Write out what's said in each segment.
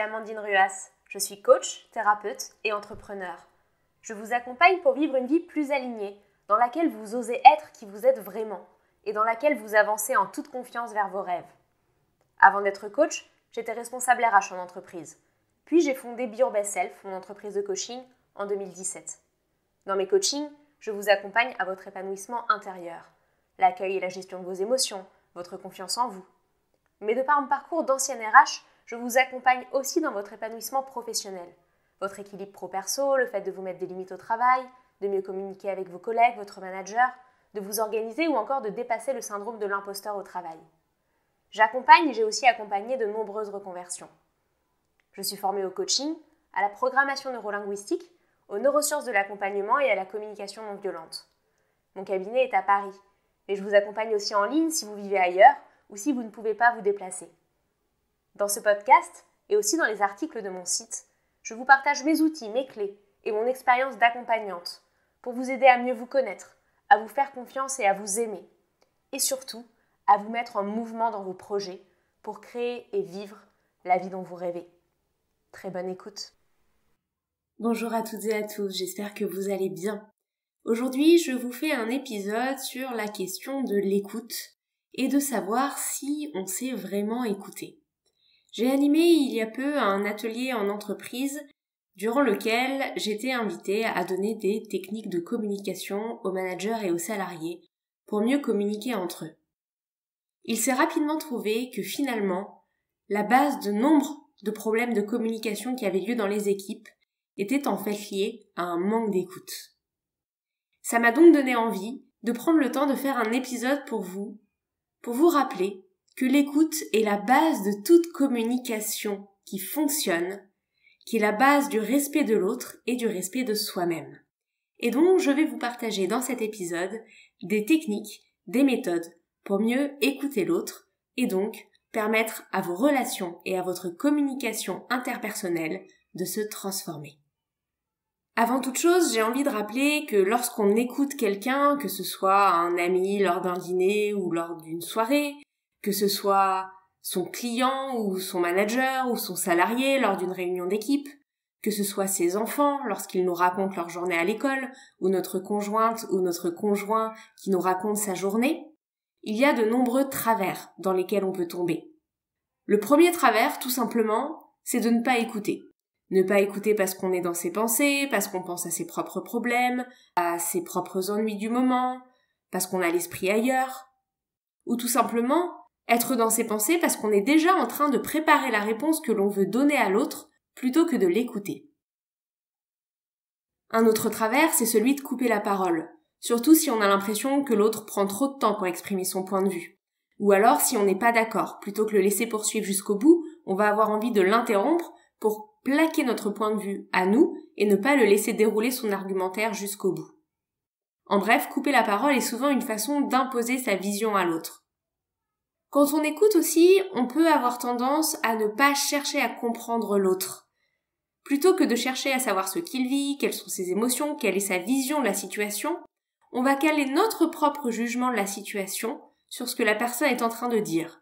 Amandine Ruas. Je suis coach, thérapeute et entrepreneur. Je vous accompagne pour vivre une vie plus alignée, dans laquelle vous osez être qui vous êtes vraiment et dans laquelle vous avancez en toute confiance vers vos rêves. Avant d'être coach, j'étais responsable RH en entreprise. Puis j'ai fondé Be Your Best Self, mon entreprise de coaching, en 2017. Dans mes coachings, je vous accompagne à votre épanouissement intérieur, l'accueil et la gestion de vos émotions, votre confiance en vous. Mais de par mon parcours d'ancienne RH, je vous accompagne aussi dans votre épanouissement professionnel, votre équilibre pro-perso, le fait de vous mettre des limites au travail, de mieux communiquer avec vos collègues, votre manager, de vous organiser ou encore de dépasser le syndrome de l'imposteur au travail. J'accompagne et j'ai aussi accompagné de nombreuses reconversions. Je suis formée au coaching, à la programmation neurolinguistique, aux neurosciences de l'accompagnement et à la communication non violente. Mon cabinet est à Paris, mais je vous accompagne aussi en ligne si vous vivez ailleurs ou si vous ne pouvez pas vous déplacer. Dans ce podcast, et aussi dans les articles de mon site, je vous partage mes outils, mes clés et mon expérience d'accompagnante pour vous aider à mieux vous connaître, à vous faire confiance et à vous aimer. Et surtout, à vous mettre en mouvement dans vos projets pour créer et vivre la vie dont vous rêvez. Très bonne écoute. Bonjour à toutes et à tous, j'espère que vous allez bien. Aujourd'hui, je vous fais un épisode sur la question de l'écoute et de savoir si on sait vraiment écouter. J'ai animé il y a peu un atelier en entreprise durant lequel j'étais invitée à donner des techniques de communication aux managers et aux salariés pour mieux communiquer entre eux. Il s'est rapidement trouvé que finalement, la base de nombre de problèmes de communication qui avaient lieu dans les équipes était en fait liée à un manque d'écoute. Ça m'a donc donné envie de prendre le temps de faire un épisode pour vous rappeler que l'écoute est la base de toute communication qui fonctionne, qui est la base du respect de l'autre et du respect de soi-même. Et donc, je vais vous partager dans cet épisode des techniques, des méthodes pour mieux écouter l'autre et donc permettre à vos relations et à votre communication interpersonnelle de se transformer. Avant toute chose, j'ai envie de rappeler que lorsqu'on écoute quelqu'un, que ce soit un ami lors d'un dîner ou lors d'une soirée, que ce soit son client ou son manager ou son salarié lors d'une réunion d'équipe, que ce soit ses enfants lorsqu'ils nous racontent leur journée à l'école, ou notre conjointe ou notre conjoint qui nous raconte sa journée, il y a de nombreux travers dans lesquels on peut tomber. Le premier travers, tout simplement, c'est de ne pas écouter. Ne pas écouter parce qu'on est dans ses pensées, parce qu'on pense à ses propres problèmes, à ses propres ennuis du moment, parce qu'on a l'esprit ailleurs, ou tout simplement être dans ses pensées parce qu'on est déjà en train de préparer la réponse que l'on veut donner à l'autre plutôt que de l'écouter. Un autre travers, c'est celui de couper la parole, surtout si on a l'impression que l'autre prend trop de temps pour exprimer son point de vue. Ou alors si on n'est pas d'accord, plutôt que le laisser poursuivre jusqu'au bout, on va avoir envie de l'interrompre pour plaquer notre point de vue à nous et ne pas le laisser dérouler son argumentaire jusqu'au bout. En bref, couper la parole est souvent une façon d'imposer sa vision à l'autre. Quand on écoute aussi, on peut avoir tendance à ne pas chercher à comprendre l'autre. Plutôt que de chercher à savoir ce qu'il vit, quelles sont ses émotions, quelle est sa vision de la situation, on va caler notre propre jugement de la situation sur ce que la personne est en train de dire.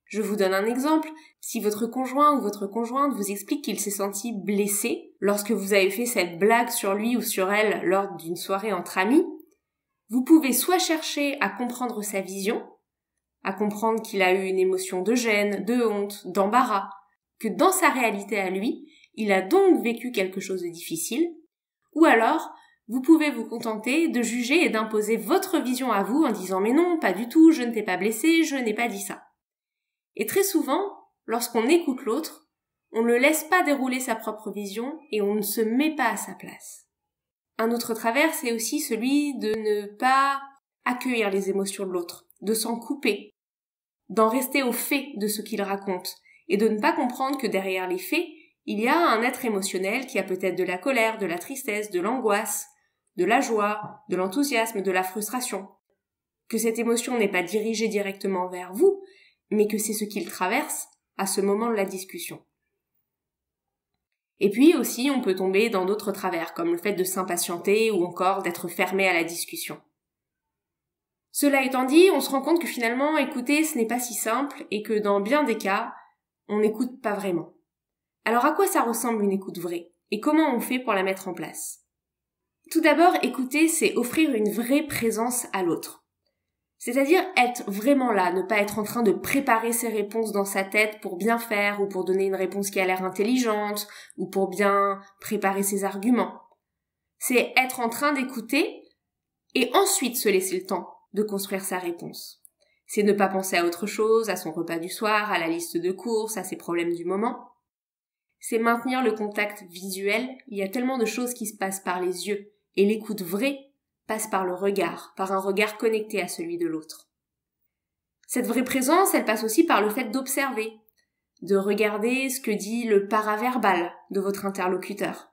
Je vous donne un exemple. Si votre conjoint ou votre conjointe vous explique qu'il s'est senti blessé lorsque vous avez fait cette blague sur lui ou sur elle lors d'une soirée entre amis, vous pouvez soit chercher à comprendre sa vision, à comprendre qu'il a eu une émotion de gêne, de honte, d'embarras, que dans sa réalité à lui, il a donc vécu quelque chose de difficile, ou alors, vous pouvez vous contenter de juger et d'imposer votre vision à vous en disant « mais non, pas du tout, je ne t'ai pas blessé, je n'ai pas dit ça ». Et très souvent, lorsqu'on écoute l'autre, on ne le laisse pas dérouler sa propre vision et on ne se met pas à sa place. Un autre travers, c'est aussi celui de ne pas accueillir les émotions de l'autre, de s'en couper, d'en rester au fait de ce qu'il raconte, et de ne pas comprendre que derrière les faits, il y a un être émotionnel qui a peut-être de la colère, de la tristesse, de l'angoisse, de la joie, de l'enthousiasme, de la frustration. Que cette émotion n'est pas dirigée directement vers vous, mais que c'est ce qu'il traverse à ce moment de la discussion. Et puis aussi, on peut tomber dans d'autres travers, comme le fait de s'impatienter ou encore d'être fermé à la discussion. Cela étant dit, on se rend compte que finalement, écouter, ce n'est pas si simple et que dans bien des cas, on n'écoute pas vraiment. Alors à quoi ça ressemble une écoute vraie? Et comment on fait pour la mettre en place? Tout d'abord, écouter, c'est offrir une vraie présence à l'autre. C'est-à-dire être vraiment là, ne pas être en train de préparer ses réponses dans sa tête pour bien faire ou pour donner une réponse qui a l'air intelligente ou pour bien préparer ses arguments. C'est être en train d'écouter et ensuite se laisser le temps de construire sa réponse. C'est ne pas penser à autre chose, à son repas du soir, à la liste de courses, à ses problèmes du moment. C'est maintenir le contact visuel. Il y a tellement de choses qui se passent par les yeux et l'écoute vraie passe par le regard, par un regard connecté à celui de l'autre. Cette vraie présence, elle passe aussi par le fait d'observer, de regarder ce que dit le paraverbal de votre interlocuteur.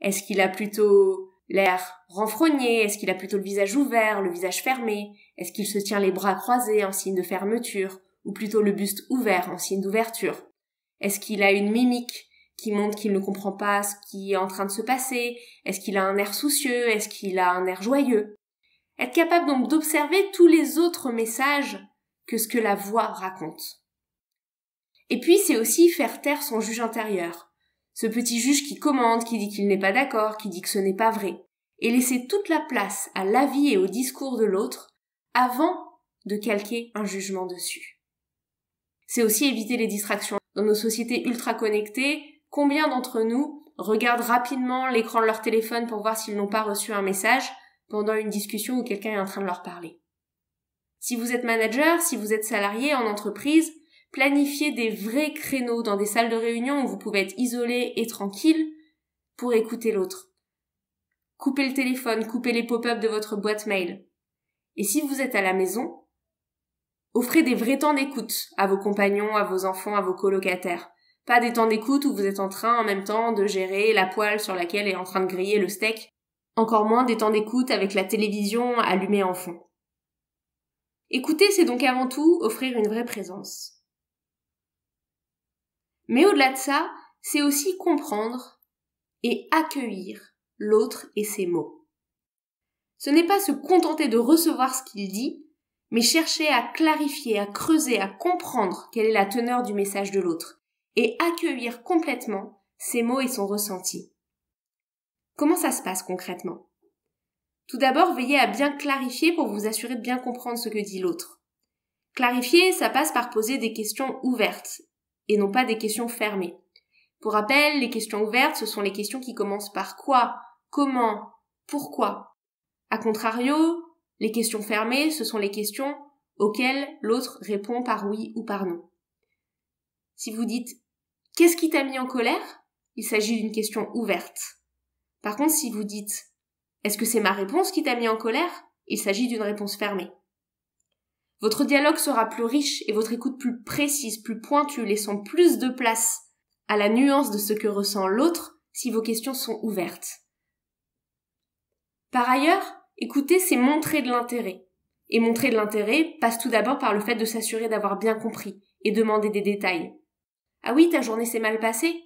Est-ce qu'il a plutôt l'air renfrogné? Est-ce qu'il a plutôt le visage ouvert, le visage fermé? Est-ce qu'il se tient les bras croisés en signe de fermeture, ou plutôt le buste ouvert en signe d'ouverture? Est-ce qu'il a une mimique qui montre qu'il ne comprend pas ce qui est en train de se passer? Est-ce qu'il a un air soucieux? Est-ce qu'il a un air joyeux? Être capable donc d'observer tous les autres messages que ce que la voix raconte. Et puis c'est aussi faire taire son juge intérieur. Ce petit juge qui commande, qui dit qu'il n'est pas d'accord, qui dit que ce n'est pas vrai. Et laisser toute la place à l'avis et au discours de l'autre avant de calquer un jugement dessus. C'est aussi éviter les distractions. Dans nos sociétés ultra connectées, combien d'entre nous regardent rapidement l'écran de leur téléphone pour voir s'ils n'ont pas reçu un message pendant une discussion où quelqu'un est en train de leur parler? Si vous êtes manager, si vous êtes salarié en entreprise, planifiez des vrais créneaux dans des salles de réunion où vous pouvez être isolé et tranquille pour écouter l'autre. Coupez le téléphone, coupez les pop-up de votre boîte mail. Et si vous êtes à la maison, offrez des vrais temps d'écoute à vos compagnons, à vos enfants, à vos colocataires. Pas des temps d'écoute où vous êtes en train en même temps de gérer la poêle sur laquelle est en train de griller le steak. Encore moins des temps d'écoute avec la télévision allumée en fond. Écouter, c'est donc avant tout offrir une vraie présence. Mais au-delà de ça, c'est aussi comprendre et accueillir l'autre et ses mots. Ce n'est pas se contenter de recevoir ce qu'il dit, mais chercher à clarifier, à creuser, à comprendre quelle est la teneur du message de l'autre et accueillir complètement ses mots et son ressenti. Comment ça se passe concrètement? Tout d'abord, veillez à bien clarifier pour vous assurer de bien comprendre ce que dit l'autre. Clarifier, ça passe par poser des questions ouvertes et non pas des questions fermées. Pour rappel, les questions ouvertes, ce sont les questions qui commencent par quoi, comment, pourquoi. A contrario, les questions fermées, ce sont les questions auxquelles l'autre répond par oui ou par non. Si vous dites « Qu'est-ce qui t'a mis en colère ?», il s'agit d'une question ouverte. Par contre, si vous dites « Est-ce que c'est ma réponse qui t'a mis en colère ?», il s'agit d'une réponse fermée. Votre dialogue sera plus riche et votre écoute plus précise, plus pointue, laissant plus de place à la nuance de ce que ressent l'autre si vos questions sont ouvertes. Par ailleurs, écouter, c'est montrer de l'intérêt. Et montrer de l'intérêt passe tout d'abord par le fait de s'assurer d'avoir bien compris et demander des détails. Ah oui, ta journée s'est mal passée?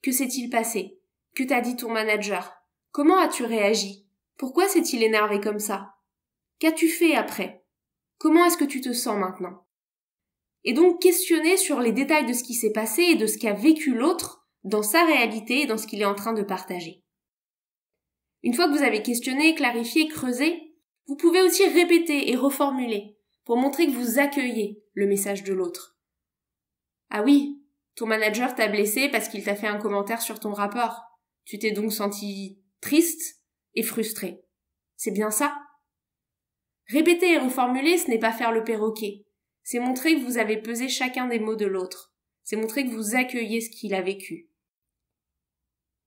Que s'est-il passé? Que t'a dit ton manager? Comment as-tu réagi? Pourquoi s'est-il énervé comme ça? Qu'as-tu fait après? Comment est-ce que tu te sens maintenant? Et donc questionner sur les détails de ce qui s'est passé et de ce qu'a vécu l'autre dans sa réalité et dans ce qu'il est en train de partager. Une fois que vous avez questionné, clarifié, creusé, vous pouvez aussi répéter et reformuler pour montrer que vous accueillez le message de l'autre. Ah oui, ton manager t'a blessé parce qu'il t'a fait un commentaire sur ton rapport. Tu t'es donc senti triste et frustré. C'est bien ça? Répéter et reformuler, ce n'est pas faire le perroquet. C'est montrer que vous avez pesé chacun des mots de l'autre. C'est montrer que vous accueillez ce qu'il a vécu.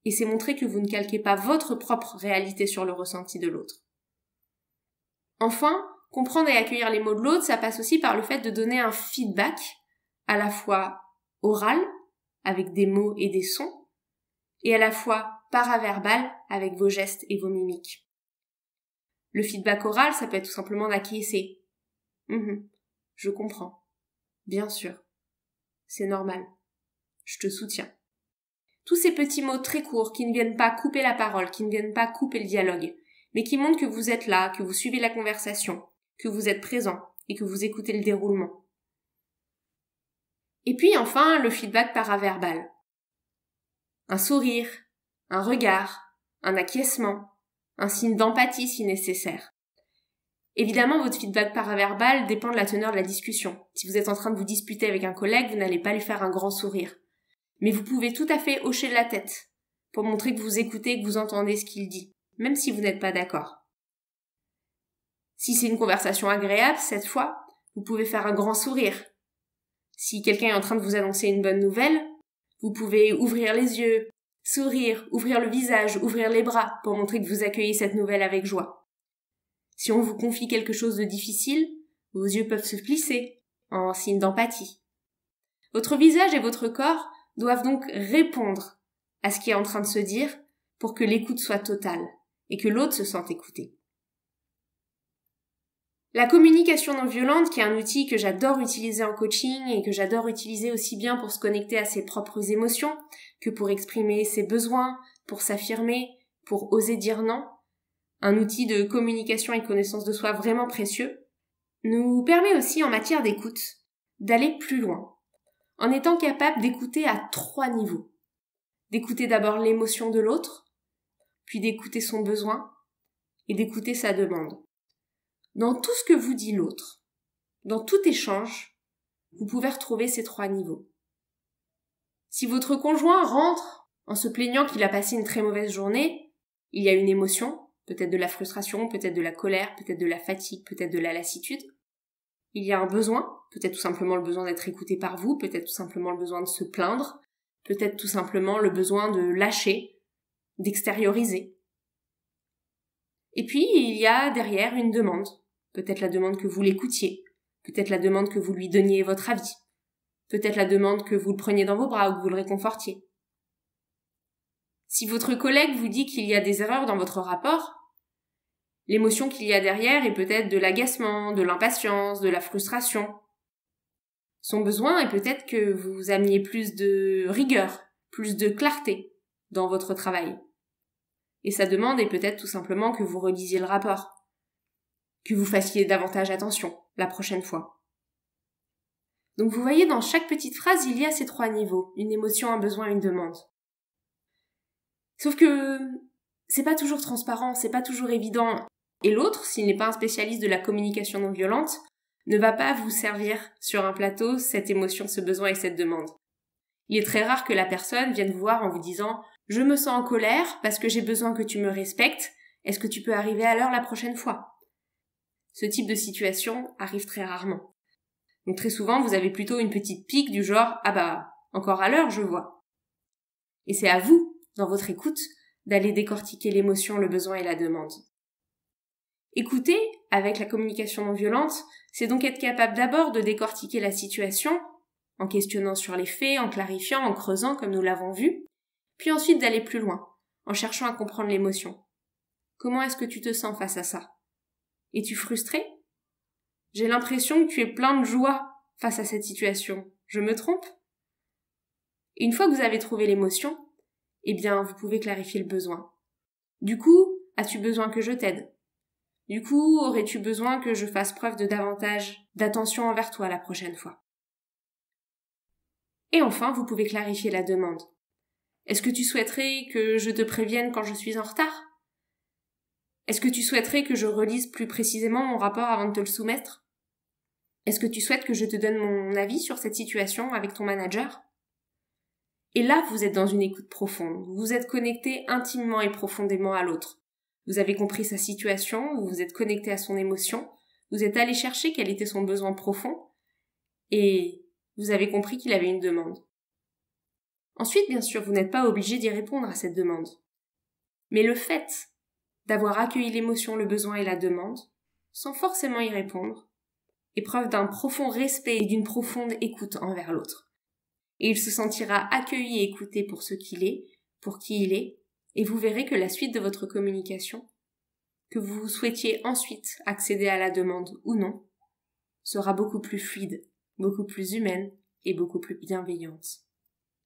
Et c'est montrer que vous ne calquez pas votre propre réalité sur le ressenti de l'autre. Enfin, comprendre et accueillir les mots de l'autre, ça passe aussi par le fait de donner un feedback, à la fois oral, avec des mots et des sons, et à la fois paraverbal, avec vos gestes et vos mimiques. Le feedback oral, ça peut être tout simplement d'acquiescer. Je comprends. Bien sûr. C'est normal. Je te soutiens. Tous ces petits mots très courts qui ne viennent pas couper la parole, qui ne viennent pas couper le dialogue, mais qui montrent que vous êtes là, que vous suivez la conversation, que vous êtes présent et que vous écoutez le déroulement. Et puis enfin, le feedback paraverbal. Un sourire, un regard, un acquiescement, un signe d'empathie si nécessaire. Évidemment, votre feedback paraverbal dépend de la teneur de la discussion. Si vous êtes en train de vous disputer avec un collègue, vous n'allez pas lui faire un grand sourire. Mais vous pouvez tout à fait hocher de la tête pour montrer que vous écoutez et que vous entendez ce qu'il dit, même si vous n'êtes pas d'accord. Si c'est une conversation agréable, cette fois, vous pouvez faire un grand sourire. Si quelqu'un est en train de vous annoncer une bonne nouvelle, vous pouvez ouvrir les yeux, sourire, ouvrir le visage, ouvrir les bras pour montrer que vous accueillez cette nouvelle avec joie. Si on vous confie quelque chose de difficile, vos yeux peuvent se plisser en signe d'empathie. Votre visage et votre corps doivent donc répondre à ce qui est en train de se dire pour que l'écoute soit totale et que l'autre se sente écouté. La communication non violente, qui est un outil que j'adore utiliser en coaching et que j'adore utiliser aussi bien pour se connecter à ses propres émotions que pour exprimer ses besoins, pour s'affirmer, pour oser dire non, un outil de communication et connaissance de soi vraiment précieux, nous permet aussi en matière d'écoute d'aller plus loin, en étant capable d'écouter à 3 niveaux. D'écouter d'abord l'émotion de l'autre, puis d'écouter son besoin et d'écouter sa demande. Dans tout ce que vous dit l'autre, dans tout échange, vous pouvez retrouver ces 3 niveaux. Si votre conjoint rentre en se plaignant qu'il a passé une très mauvaise journée, il y a une émotion, peut-être de la frustration, peut-être de la colère, peut-être de la fatigue, peut-être de la lassitude. Il y a un besoin, peut-être tout simplement le besoin d'être écouté par vous, peut-être tout simplement le besoin de se plaindre, peut-être tout simplement le besoin de lâcher, d'extérioriser. Et puis, il y a derrière une demande. Peut-être la demande que vous l'écoutiez, peut-être la demande que vous lui donniez votre avis, peut-être la demande que vous le preniez dans vos bras ou que vous le réconfortiez. Si votre collègue vous dit qu'il y a des erreurs dans votre rapport, l'émotion qu'il y a derrière est peut-être de l'agacement, de l'impatience, de la frustration. Son besoin est peut-être que vous ameniez plus de rigueur, plus de clarté dans votre travail. Et sa demande est peut-être tout simplement que vous relisiez le rapport, que vous fassiez davantage attention la prochaine fois. Donc vous voyez, dans chaque petite phrase, il y a ces 3 niveaux, une émotion, un besoin, une demande. Sauf que c'est pas toujours transparent, c'est pas toujours évident. Et l'autre, s'il n'est pas un spécialiste de la communication non violente, ne va pas vous servir sur un plateau cette émotion, ce besoin et cette demande. Il est très rare que la personne vienne vous voir en vous disant « Je me sens en colère parce que j'ai besoin que tu me respectes, est-ce que tu peux arriver à l'heure la prochaine fois ?» Ce type de situation arrive très rarement. Donc très souvent, vous avez plutôt une petite pique du genre « Ah bah, encore à l'heure, je vois ». Et c'est à vous, dans votre écoute, d'aller décortiquer l'émotion, le besoin et la demande. Écouter, avec la communication non violente, c'est donc être capable d'abord de décortiquer la situation, en questionnant sur les faits, en clarifiant, en creusant, comme nous l'avons vu, puis ensuite d'aller plus loin, en cherchant à comprendre l'émotion. Comment est-ce que tu te sens face à ça ? Es-tu frustré ? J'ai l'impression que tu es plein de joie face à cette situation. Je me trompe ? Et une fois que vous avez trouvé l'émotion, eh bien, vous pouvez clarifier le besoin. Du coup, as-tu besoin que je t'aide ? Du coup, aurais-tu besoin que je fasse preuve de davantage d'attention envers toi la prochaine fois ? Et enfin, vous pouvez clarifier la demande. Est-ce que tu souhaiterais que je te prévienne quand je suis en retard ? Est-ce que tu souhaiterais que je relise plus précisément mon rapport avant de te le soumettre ? Est-ce que tu souhaites que je te donne mon avis sur cette situation avec ton manager ? Et là, vous êtes dans une écoute profonde. Vous vous êtes connecté intimement et profondément à l'autre. Vous avez compris sa situation, vous vous êtes connecté à son émotion, vous êtes allé chercher quel était son besoin profond, et vous avez compris qu'il avait une demande. Ensuite, bien sûr, vous n'êtes pas obligé d'y répondre à cette demande. Mais le fait d'avoir accueilli l'émotion, le besoin et la demande, sans forcément y répondre, est preuve d'un profond respect et d'une profonde écoute envers l'autre. Et il se sentira accueilli et écouté pour ce qu'il est, pour qui il est, et vous verrez que la suite de votre communication, que vous souhaitiez ensuite accéder à la demande ou non, sera beaucoup plus fluide, beaucoup plus humaine et beaucoup plus bienveillante.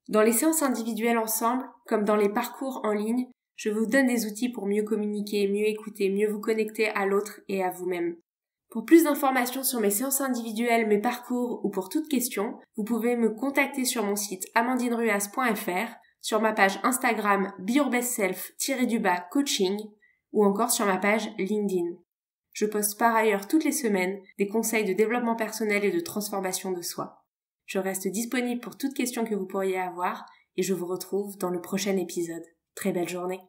Dans les séances individuelles ensemble, comme dans les parcours en ligne, je vous donne des outils pour mieux communiquer, mieux écouter, mieux vous connecter à l'autre et à vous-même, Pour plus d'informations sur mes séances individuelles, mes parcours ou pour toute question, vous pouvez me contacter sur mon site amandineruas.fr, sur ma page Instagram beyourbestself-coaching ou encore sur ma page LinkedIn. Je poste par ailleurs toutes les semaines des conseils de développement personnel et de transformation de soi. Je reste disponible pour toute question que vous pourriez avoir et je vous retrouve dans le prochain épisode. Très belle journée.